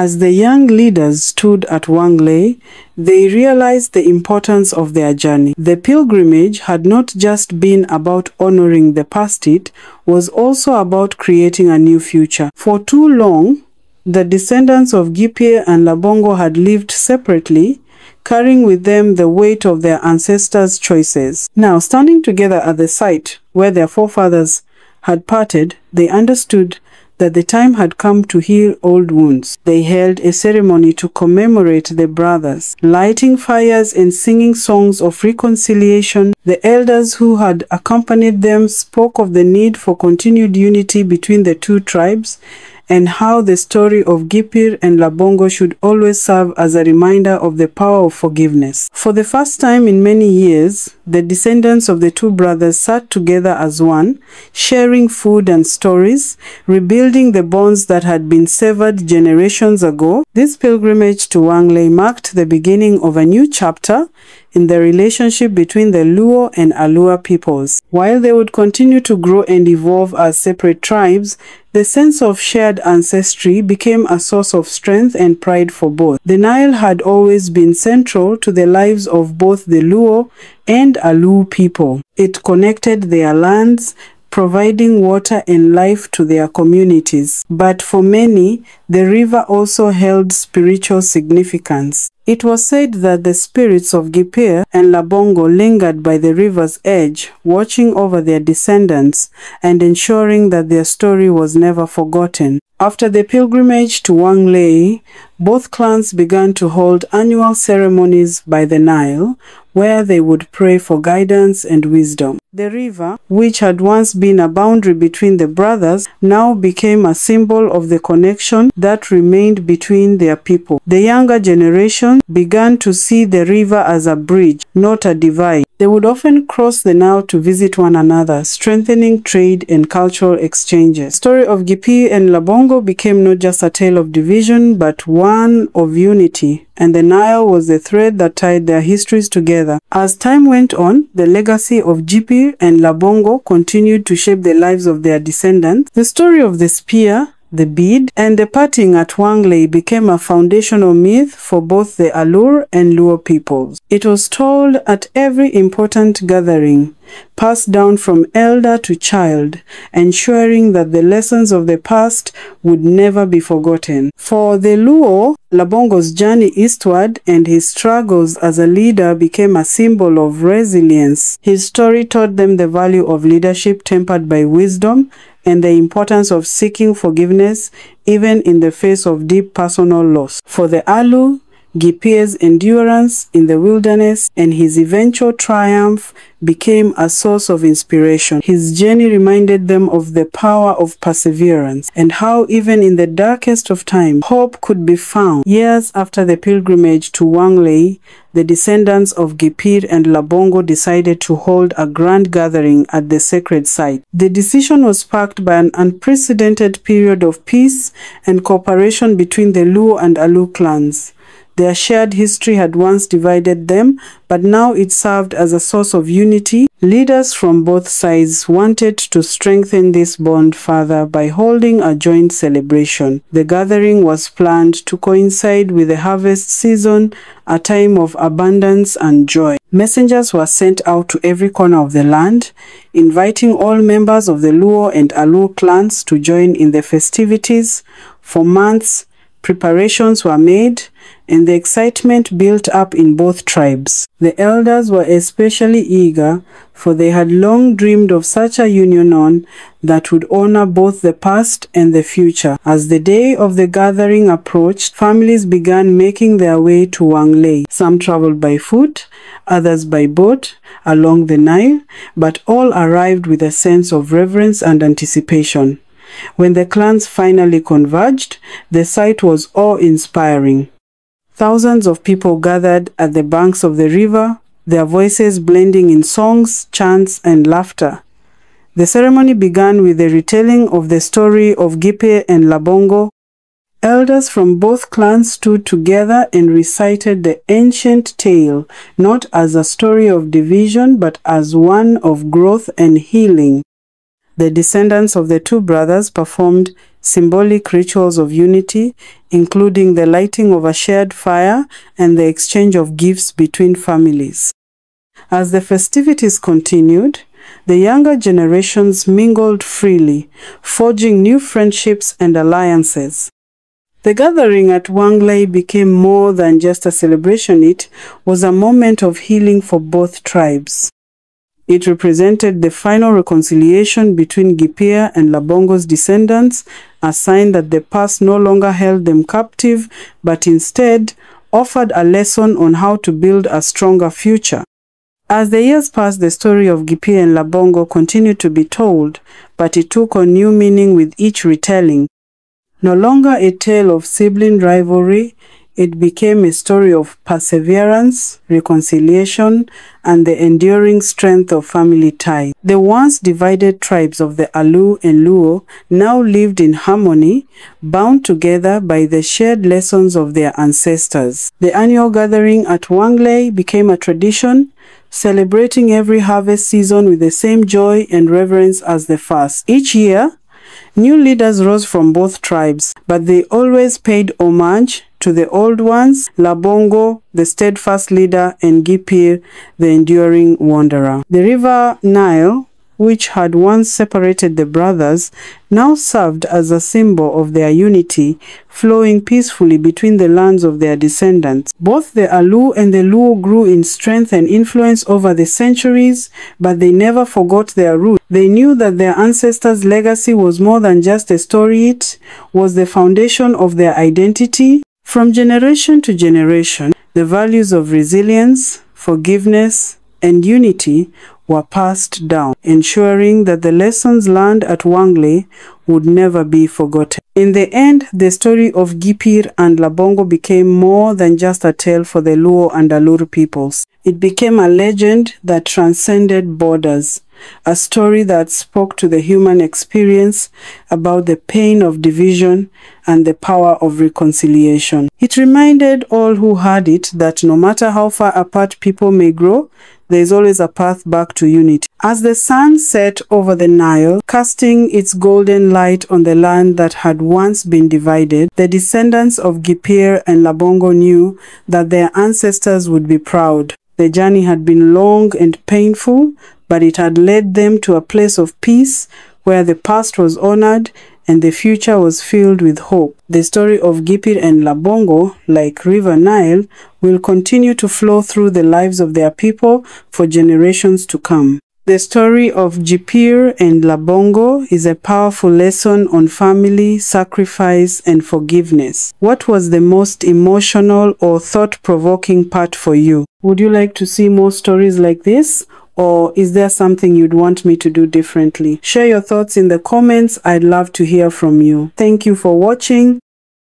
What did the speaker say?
As the young leaders stood at Wanglei, they realized the importance of their journey. The pilgrimage had not just been about honoring the past, it was also about creating a new future. For too long, the descendants of Gipir and Labongo had lived separately, carrying with them the weight of their ancestors' choices. Now, standing together at the site where their forefathers had parted, they understood that the time had come to heal old wounds. They held a ceremony to commemorate the brothers, lighting fires and singing songs of reconciliation. The elders who had accompanied them spoke of the need for continued unity between the two tribes and how the story of Gipir and Labongo should always serve as a reminder of the power of forgiveness. For the first time in many years, the descendants of the two brothers sat together as one, sharing food and stories, rebuilding the bonds that had been severed generations ago. This pilgrimage to Wanglei marked the beginning of a new chapter in the relationship between the Luo and Alua peoples. While they would continue to grow and evolve as separate tribes, the sense of shared ancestry became a source of strength and pride for both. The Nile had always been central to the lives of both the Luo and Alu people. It connected their lands, providing water and life to their communities. But for many, the river also held spiritual significance. It was said that the spirits of Gipir and Labongo lingered by the river's edge, watching over their descendants and ensuring that their story was never forgotten. After the pilgrimage to Wanglei, both clans began to hold annual ceremonies by the Nile, where they would pray for guidance and wisdom. The river, which had once been a boundary between the brothers, now became a symbol of the connection that remained between their people. The younger generation began to see the river as a bridge, not a divide. They would often cross the Nile to visit one another, strengthening trade and cultural exchanges. The story of Gipir and Labongo became not just a tale of division, but one of unity, and the Nile was the thread that tied their histories together. As time went on, the legacy of Gipir and Labongo continued to shape the lives of their descendants. The story of the spear, the bead, and the parting at Wanglei became a foundational myth for both the Alur and Luo peoples. It was told at every important gathering, passed down from elder to child, ensuring that the lessons of the past would never be forgotten. For the Luo, Labongo's journey eastward and his struggles as a leader became a symbol of resilience. His story taught them the value of leadership tempered by wisdom and the importance of seeking forgiveness even in the face of deep personal loss. For the Alu, Gipir's endurance in the wilderness and his eventual triumph became a source of inspiration. His journey reminded them of the power of perseverance and how even in the darkest of times, hope could be found. Years after the pilgrimage to Wanglei, the descendants of Gipir and Labongo decided to hold a grand gathering at the sacred site. The decision was sparked by an unprecedented period of peace and cooperation between the Luo and Alu clans. Their shared history had once divided them, but now it served as a source of unity. Leaders from both sides wanted to strengthen this bond further by holding a joint celebration. The gathering was planned to coincide with the harvest season, a time of abundance and joy. Messengers were sent out to every corner of the land, inviting all members of the Luo and Alu clans to join in the festivities. For months, preparations were made, and the excitement built up in both tribes. The elders were especially eager, for they had long dreamed of such a union that would honor both the past and the future. As the day of the gathering approached, families began making their way to Wanglei. Some traveled by foot, others by boat along the Nile, but all arrived with a sense of reverence and anticipation. When the clans finally converged, the sight was awe-inspiring. Thousands of people gathered at the banks of the river, their voices blending in songs, chants, and laughter. The ceremony began with the retelling of the story of Gipir and Labongo. Elders from both clans stood together and recited the ancient tale, not as a story of division, but as one of growth and healing. The descendants of the two brothers performed symbolic rituals of unity, including the lighting of a shared fire and the exchange of gifts between families. As the festivities continued, the younger generations mingled freely, forging new friendships and alliances. The gathering at Wanglei became more than just a celebration. It was a moment of healing for both tribes. It represented the final reconciliation between Gipir and Labongo's descendants, a sign that the past no longer held them captive, but instead offered a lesson on how to build a stronger future. As the years passed, the story of Gipir and Labongo continued to be told, but it took on new meaning with each retelling. No longer a tale of sibling rivalry, it became a story of perseverance, reconciliation, and the enduring strength of family ties. The once divided tribes of the Alu and Luo now lived in harmony, bound together by the shared lessons of their ancestors. The annual gathering at Wanglei became a tradition, celebrating every harvest season with the same joy and reverence as the first. Each year, new leaders rose from both tribes, but they always paid homage to the old ones, Labongo, the steadfast leader, and Gipir, the enduring wanderer. The river Nile, which had once separated the brothers, now served as a symbol of their unity, flowing peacefully between the lands of their descendants. Both the Alu and the Luo grew in strength and influence over the centuries, but they never forgot their roots. They knew that their ancestors' legacy was more than just a story, it was the foundation of their identity. From generation to generation, the values of resilience, forgiveness, and unity were passed down, ensuring that the lessons learned at Wanglei would never be forgotten. In the end, the story of Gipir and Labongo became more than just a tale for the Luo and Alur peoples. It became a legend that transcended borders, a story that spoke to the human experience about the pain of division and the power of reconciliation. It reminded all who heard it that no matter how far apart people may grow, there is always a path back to unity. As the sun set over the Nile, casting its golden light on the land that had once been divided, the descendants of Gipir and Labongo knew that their ancestors would be proud. The journey had been long and painful, but it had led them to a place of peace where the past was honored and the future was filled with hope. The story of Gipir and Labongo, like River Nile, will continue to flow through the lives of their people for generations to come. The story of Gipir and Labongo is a powerful lesson on family, sacrifice, and forgiveness. What was the most emotional or thought-provoking part for you? Would you like to see more stories like this? Or is there something you'd want me to do differently? Share your thoughts in the comments. I'd love to hear from you. Thank you for watching.